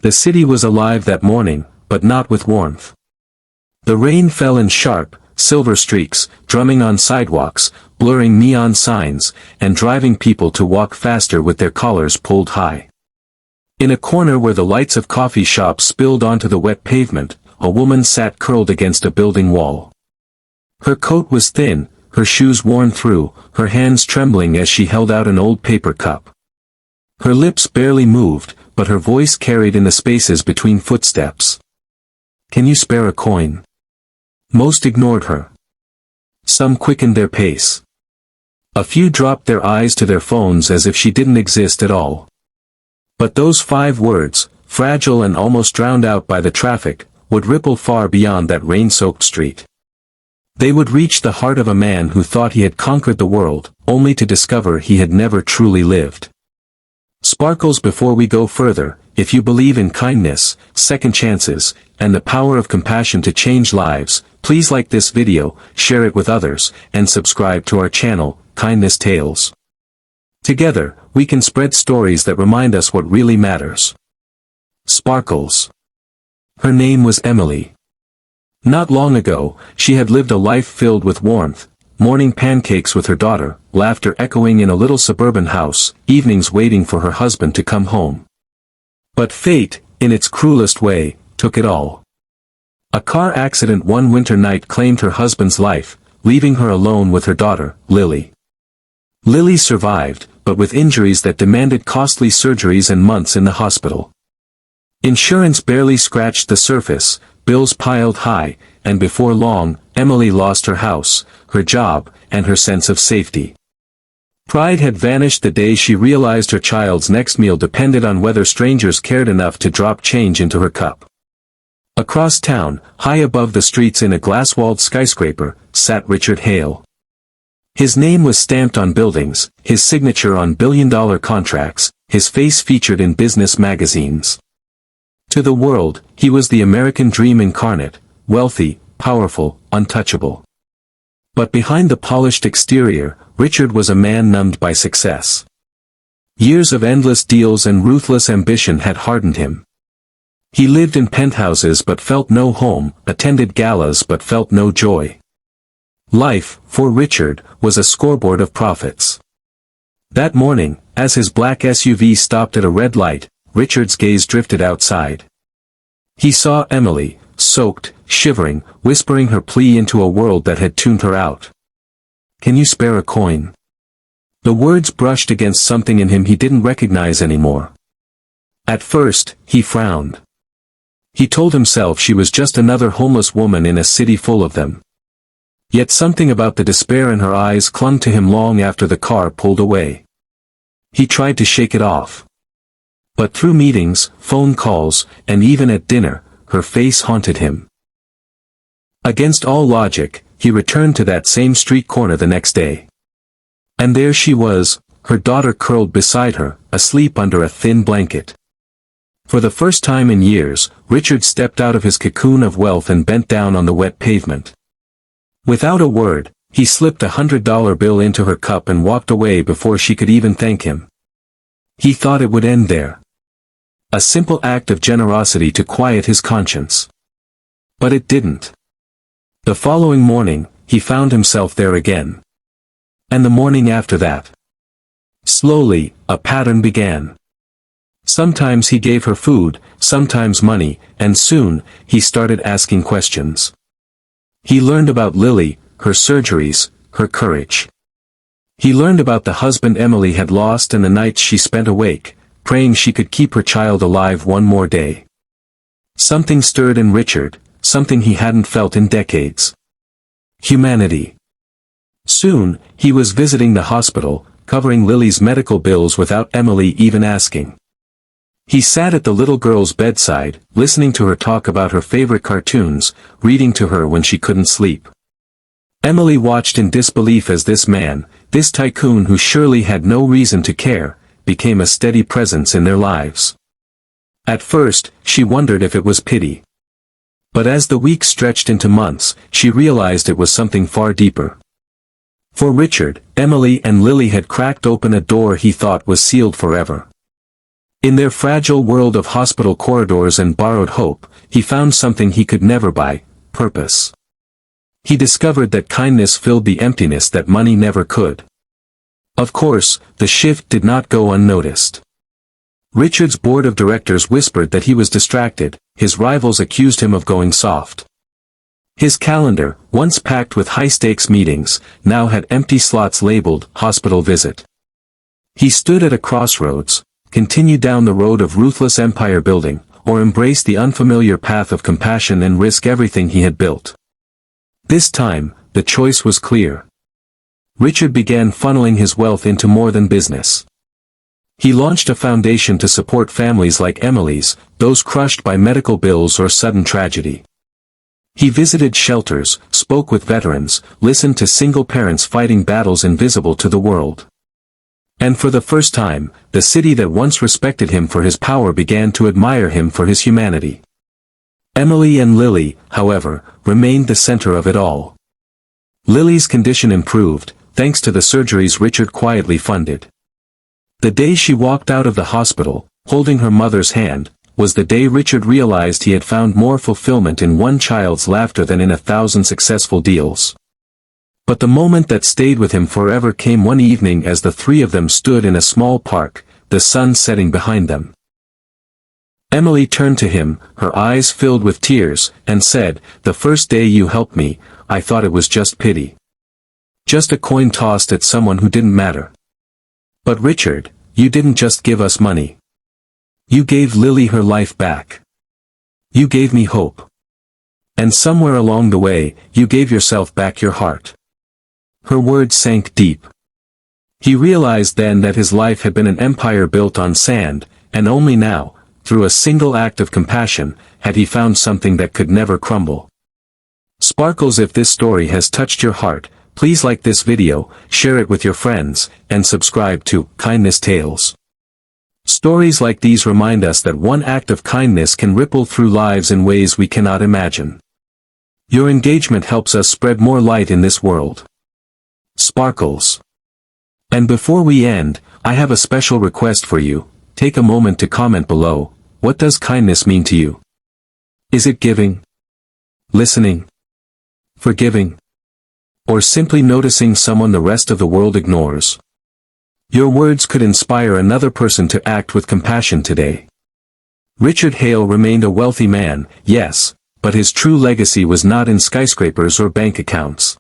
The city was alive that morning, but not with warmth. The rain fell in sharp, silver streaks, drumming on sidewalks, blurring neon signs, and driving people to walk faster with their collars pulled high. In a corner where the lights of coffee shops spilled onto the wet pavement, a woman sat curled against a building wall. Her coat was thin, her shoes worn through, her hands trembling as she held out an old paper cup. Her lips barely moved, but her voice carried in the spaces between footsteps. "Can you spare a coin?" Most ignored her. Some quickened their pace. A few dropped their eyes to their phones as if she didn't exist at all. But those 5 words, fragile and almost drowned out by the traffic, would ripple far beyond that rain-soaked street. They would reach the heart of a man who thought he had conquered the world, only to discover he had never truly lived. Sparkles, before we go further, if you believe in kindness, second chances, and the power of compassion to change lives, please like this video, share it with others, and subscribe to our channel, Kindness Tales. Together, we can spread stories that remind us what really matters. Sparkles. Her name was Emily. Not long ago, she had lived a life filled with warmth, morning pancakes with her daughter, laughter echoing in a little suburban house, evenings waiting for her husband to come home. But fate, in its cruelest way, took it all. A car accident one winter night claimed her husband's life, leaving her alone with her daughter, Lily. Lily survived, but with injuries that demanded costly surgeries and months in the hospital. Insurance barely scratched the surface, bills piled high, and before long, Emily lost her house, her job, and her sense of safety. Pride had vanished the day she realized her child's next meal depended on whether strangers cared enough to drop change into her cup. Across town, high above the streets in a glass-walled skyscraper, sat Richard Hale. His name was stamped on buildings, his signature on billion-dollar contracts, his face featured in business magazines. To the world, he was the American dream incarnate, wealthy, powerful, untouchable. But behind the polished exterior, Richard was a man numbed by success. Years of endless deals and ruthless ambition had hardened him. He lived in penthouses but felt no home, attended galas but felt no joy. Life, for Richard, was a scoreboard of profits. That morning, as his black SUV stopped at a red light, Richard's gaze drifted outside. He saw Emily, soaked, shivering, whispering her plea into a world that had tuned her out. "Can you spare a coin?" The words brushed against something in him he didn't recognize anymore. At first, he frowned. He told himself she was just another homeless woman in a city full of them. Yet something about the despair in her eyes clung to him long after the car pulled away. He tried to shake it off. But through meetings, phone calls, and even at dinner, her face haunted him. Against all logic, he returned to that same street corner the next day. And there she was, her daughter curled beside her, asleep under a thin blanket. For the first time in years, Richard stepped out of his cocoon of wealth and bent down on the wet pavement. Without a word, he slipped $100 bill into her cup and walked away before she could even thank him. He thought it would end there. A simple act of generosity to quiet his conscience. But it didn't. The following morning, he found himself there again. And the morning after that. Slowly, a pattern began. Sometimes he gave her food, sometimes money, and soon, he started asking questions. He learned about Lily, her surgeries, her courage. He learned about the husband Emily had lost and the nights she spent awake, praying she could keep her child alive one more day. Something stirred in Richard, something he hadn't felt in decades. Humanity. Soon, he was visiting the hospital, covering Lily's medical bills without Emily even asking. He sat at the little girl's bedside, listening to her talk about her favorite cartoons, reading to her when she couldn't sleep. Emily watched in disbelief as this man, this tycoon who surely had no reason to care, became a steady presence in their lives. At first, she wondered if it was pity. But as the weeks stretched into months, she realized it was something far deeper. For Richard, Emily and Lily had cracked open a door he thought was sealed forever. In their fragile world of hospital corridors and borrowed hope, he found something he could never buy: purpose. He discovered that kindness filled the emptiness that money never could. Of course, the shift did not go unnoticed. Richard's board of directors whispered that he was distracted, his rivals accused him of going soft. His calendar, once packed with high-stakes meetings, now had empty slots labeled "hospital visit." He stood at a crossroads: continue down the road of ruthless empire building, or embrace the unfamiliar path of compassion and risk everything he had built. This time, the choice was clear. Richard began funneling his wealth into more than business. He launched a foundation to support families like Emily's, those crushed by medical bills or sudden tragedy. He visited shelters, spoke with veterans, listened to single parents fighting battles invisible to the world. And for the first time, the city that once respected him for his power began to admire him for his humanity. Emily and Lily, however, remained the center of it all. Lily's condition improved, thanks to the surgeries Richard quietly funded. The day she walked out of the hospital, holding her mother's hand, was the day Richard realized he had found more fulfillment in one child's laughter than in 1,000 successful deals. But the moment that stayed with him forever came one evening as the three of them stood in a small park, the sun setting behind them. Emily turned to him, her eyes filled with tears, and said, "The first day you helped me, I thought it was just pity. Just a coin tossed at someone who didn't matter. But Richard, you didn't just give us money. You gave Lily her life back. You gave me hope. And somewhere along the way, you gave yourself back your heart." Her words sank deep. He realized then that his life had been an empire built on sand, and only now, through a single act of compassion, had he found something that could never crumble. Sparkles, if this story has touched your heart, please like this video, share it with your friends, and subscribe to Kindness Tales. Stories like these remind us that one act of kindness can ripple through lives in ways we cannot imagine. Your engagement helps us spread more light in this world. Sparkles. And before we end, I have a special request for you. Take a moment to comment below. What does kindness mean to you? Is it giving? Listening? Forgiving? Or simply noticing someone the rest of the world ignores? Your words could inspire another person to act with compassion today. Richard Hale remained a wealthy man, yes, but his true legacy was not in skyscrapers or bank accounts.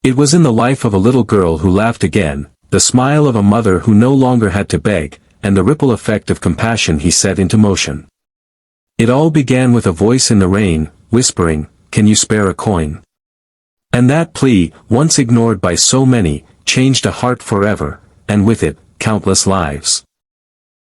It was in the life of a little girl who laughed again, the smile of a mother who no longer had to beg, and the ripple effect of compassion he set into motion. It all began with a voice in the rain, whispering, "Can you spare a coin?" And that plea, once ignored by so many, changed a heart forever, and with it, countless lives.